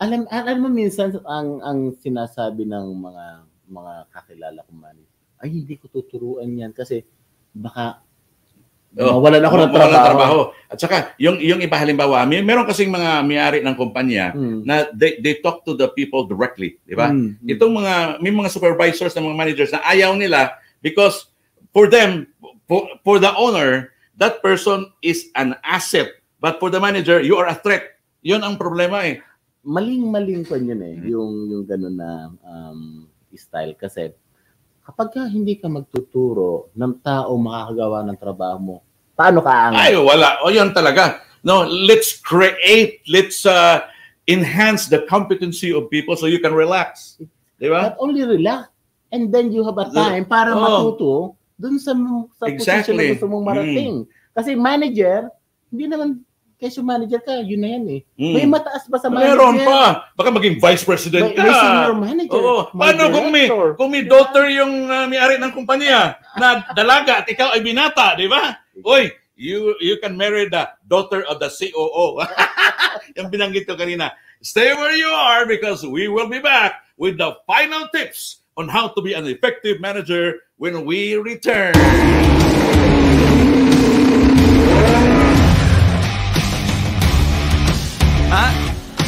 Alam mo minsan ang sinasabi ng mga kakilala ko ay hindi ko tuturuan yan kasi baka mawalan ako ng trabaho. At saka yung iba halimbawa, meron kasing mga may-ari ng kumpanya na they talk to the people directly, di ba? Itong may mga supervisors ng mga managers na ayaw nila because for them, for the owner, that person is an asset. But for the manager, you are a threat. Yun ang problema Maling ko yun yung ganun na style kasi kapag hindi ka magtuturo ng tao makakagawa ng trabaho mo, paano ka aangat? Ay, wala. Yan talaga. No, let's enhance the competency of people so you can relax. Di ba? Not only relax, and then you have a time para matuto dun sa position na gusto mong marating. Kasi manager, hindi naman kasi manager ka, yun na yan May mataas ba sa manager? Meron pa. Baka maging vice president ka. May senior manager. paano kung may daughter yung may-ari ng kumpanya na dalaga at ikaw ay binata, di ba? Oy, you can marry the daughter of the COO. Yung binanggit ko kanina. Stay where you are because we will be back with the final tips on how to be an effective manager when we return.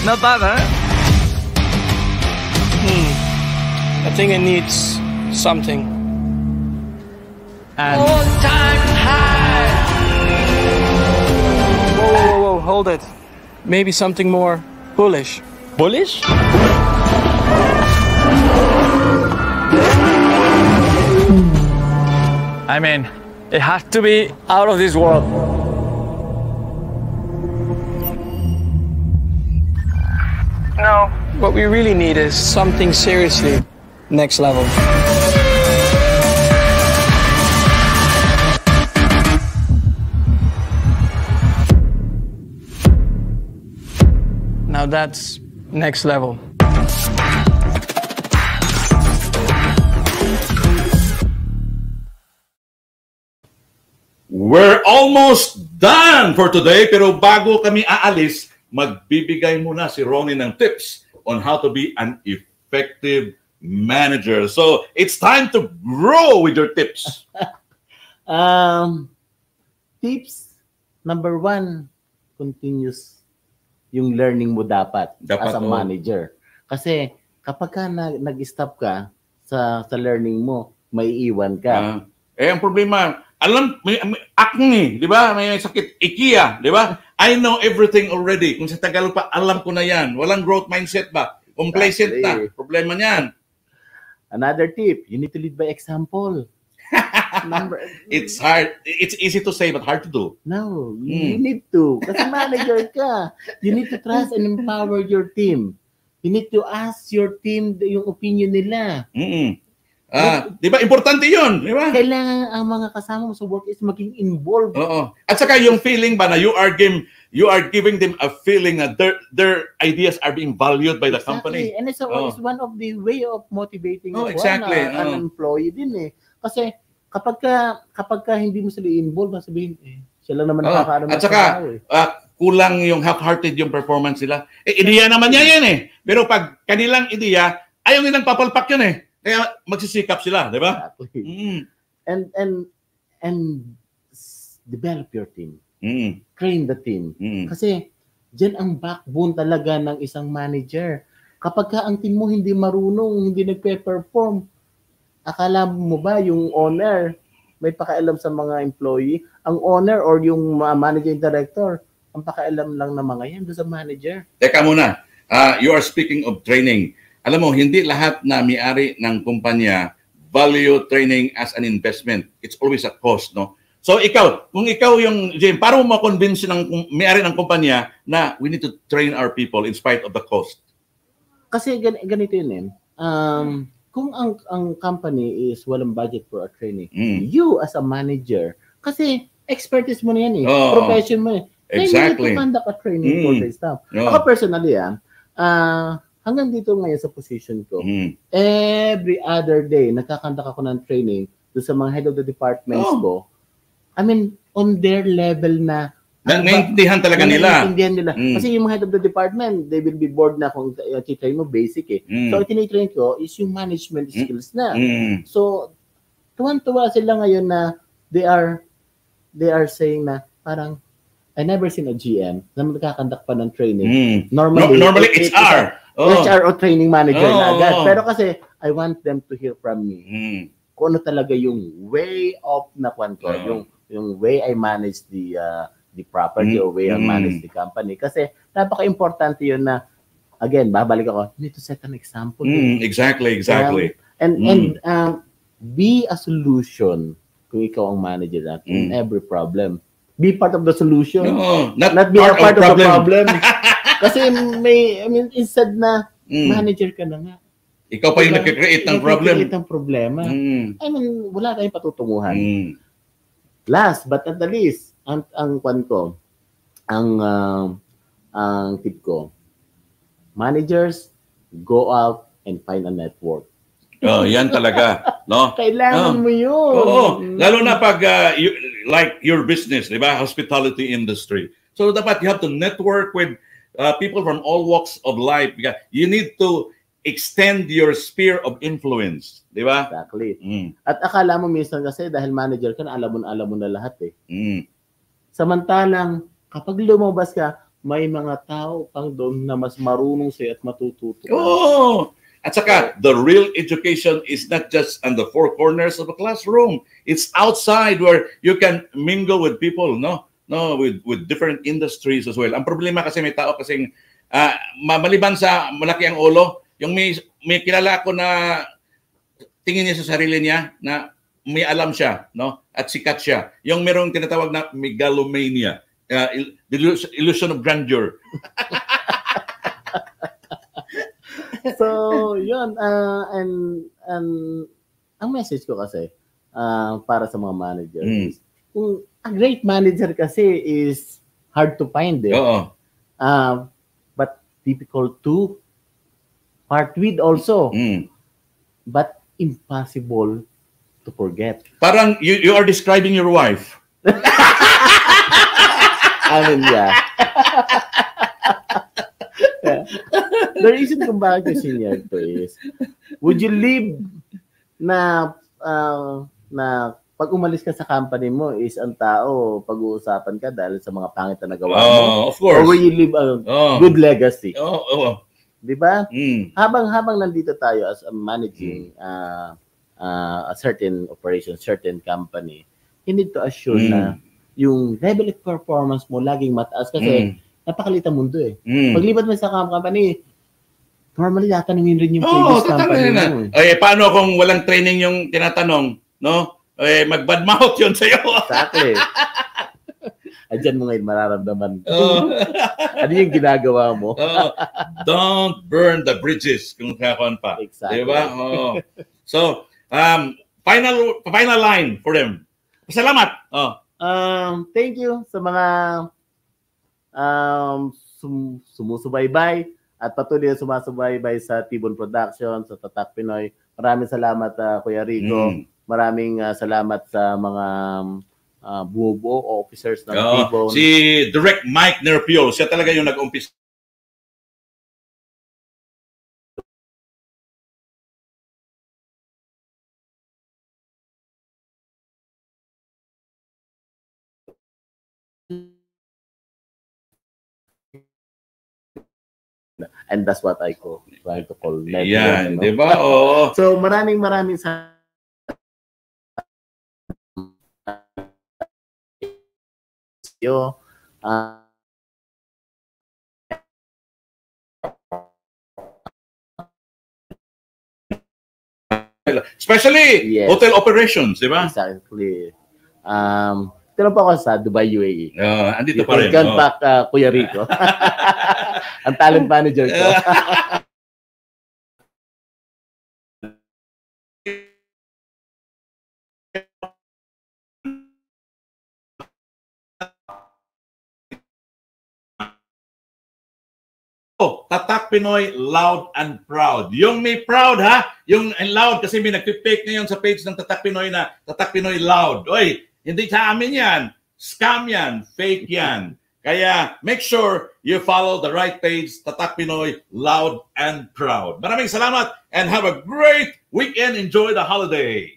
Not bad, huh? I think it needs something. And all-time high. Whoa, hold it. Maybe something more bullish. Bullish? I mean, it has to be out of this world. No, what we really need is something seriously next level. Now that's next level. We're almost done for today, pero bago kami aalis, magbibigay muna si Ronnie ng tips on how to be an effective manager. So, it's time to grow with your tips. Tips, number 1, continuous yung learning mo dapat as a manager. Kasi kapag ka nag-stop ka sa learning mo, may iwan ka. Ang problema, alam, may acne, di ba? May sakit, IKEA, di ba? I know everything already. Kung sa Tagalog pa, alam ko na yan. Walang growth mindset ba? Complacent na. Problema niyan. Another tip, you need to lead by example. It's hard. It's easy to say, but hard to do. No, you need to. Kasi manager ka. You need to trust and empower your team. You need to ask your team yung opinion nila. Di ba? Importante yun. Di ba? Kailangan ang mga kasama mo sa work is maging involved. Oo. At saka yung feeling ba na you are giving them a feeling that their ideas are being valued by the company. And it's one of the way of motivating an employee din eh. Kasi kapag ka hindi mo sila involved, sabihin, sila lang naman nakakaalam. At saka, kulang yung half-hearted yung performance nila. Ideya naman niya yan eh. Pero pag kanilang ideya, ayaw nilang papalpak yun eh. Kaya magsisikap sila, di ba? Exactly. And develop your team. Train the team. Kasi dyan ang backbone talaga ng isang manager. Kapag ka ang team mo hindi marunong, hindi nagpe-perform, akala mo ba yung owner may pakialam sa mga employee? Ang owner or yung managing director, ang pakialam lang ng mga yan doon sa manager. Teka muna, you are speaking of training. Alam mo, hindi lahat na may-ari ng kumpanya value training as an investment. It's always a cost, no? So kung ikaw yung, Jim, para mo ma-convince ng may-ari ng kumpanya na we need to train our people in spite of the cost? Kasi ganito yun kung ang company is walang budget for a training, you as a manager, kasi expertise mo na yan profession mo Exactly. You need to conduct a training for the staff. Ako personally, hanggang dito ngayon sa position ko, every other day, nagkakandak ako ng training doon sa mga head of the departments ko. I mean, on their level na naiintindihan talaga nila. Kasi yung mga head of the department, they will be bored na kung titrain mo basic eh. So, tinitrain ko is yung management skills na. So, tuwan-tuwa sila ngayon na they are saying na parang, I never seen a GM na magkakandak pa ng training. Normally it's HR. HR o training manager na agad. Pero kasi, I want them to hear from me. Kung ano talaga yung way of na kwanto, yung way I manage the property or way I manage the company. Kasi napaka-importante yun na, again, babalik ako, you need to set an example. Exactly. And be a solution kung ikaw ang manager in every problem. Be part of the solution. Not be a part of the problem. Kasi instead na manager ka na nga. Ikaw pa yung nag-create ng problem. Nag-create ng problema. Wala tayong patutunguhan. Last but not the least, ang tip ko, managers, go out and find a network. Oh, yan talaga, no? Kailangan mo yun. Oo, lalo na pag like your business, di ba? Hospitality industry. So dapat you have to network with people from all walks of life. You need to extend your sphere of influence, di ba? Exactly. At akala mo minsan kasi dahil manager ka na, alam mo na lahat eh. Samantalang kapag lumabas ka, may mga tao pang doon na mas marunong sa'yo at matututo ka. Oh! At saka, the real education is not just on the four corners of a classroom. It's outside where you can mingle with people, no? No, with different industries as well. Ang problema kasi may tao kasing maliban sa malaki ang ulo, yung may kilala ko na tingin niya sa sarili niya na may alam siya, no? At sikat siya. Yung merong tinatawag na megalomania, illusion of grandeur. So, yun. And ang message ko kasi para sa mga managers, kung a great manager kasi is hard to find. But difficult to part with also. But impossible to forget. Parang you are describing your wife. I mean, yeah. The reason kung bakit ko senior to is, would you leave na pag umalis ka sa company mo is ang tao pag-uusapan ka dahil sa mga pangit na nagawa mo? Of course. Or will you leave a good legacy? Di ba? Habang nandito tayo as a managing a certain operation, certain company, you need to assure na yung level of performance mo laging mataas kasi napakaliit ang mundo eh. Paglipat mo sa company, normally tatanungin rin yung previous company mo. Paano kung walang training yung tinatanong, no? Mag-bad mouth yun sa'yo. Exactly. Diyan mo ngayon mararamdaman. Ano yung ginagawa mo? Don't burn the bridges kung kakakuan pa. Exactly. Diba? So, final line for them. Salamat. Thank you sa mga sumusubaybay at patuloy na sumasubay sa T-Bone Production, sa Tatak Pinoy. Maraming salamat, Kuya Rico. Maraming salamat sa mga bumubuo officers ng T-Bone. Si Direct Mike Nerpio, siya talaga yung nag-umpisa. And that's what I try to call network. Yan, no? di ba? Oo. So, maraming sa especially hotel operations, di ba? Exactly. Tinanong po ako sa Dubai, UAE. Andito pa rin. Welcome back, Kuya Rico. Ang talent manager ko. Tatak Pinoy, loud and proud. Yung may proud, ha? Yung loud, kasi may nag-fake ngayon sa page ng Tatak Pinoy na Tatak Pinoy loud. Oy, hindi sa amin yan. Scam yan. Fake yan. Kaya make sure you follow the right page, Tatak Pinoy, loud and proud. Maraming salamat and have a great weekend. Enjoy the holiday.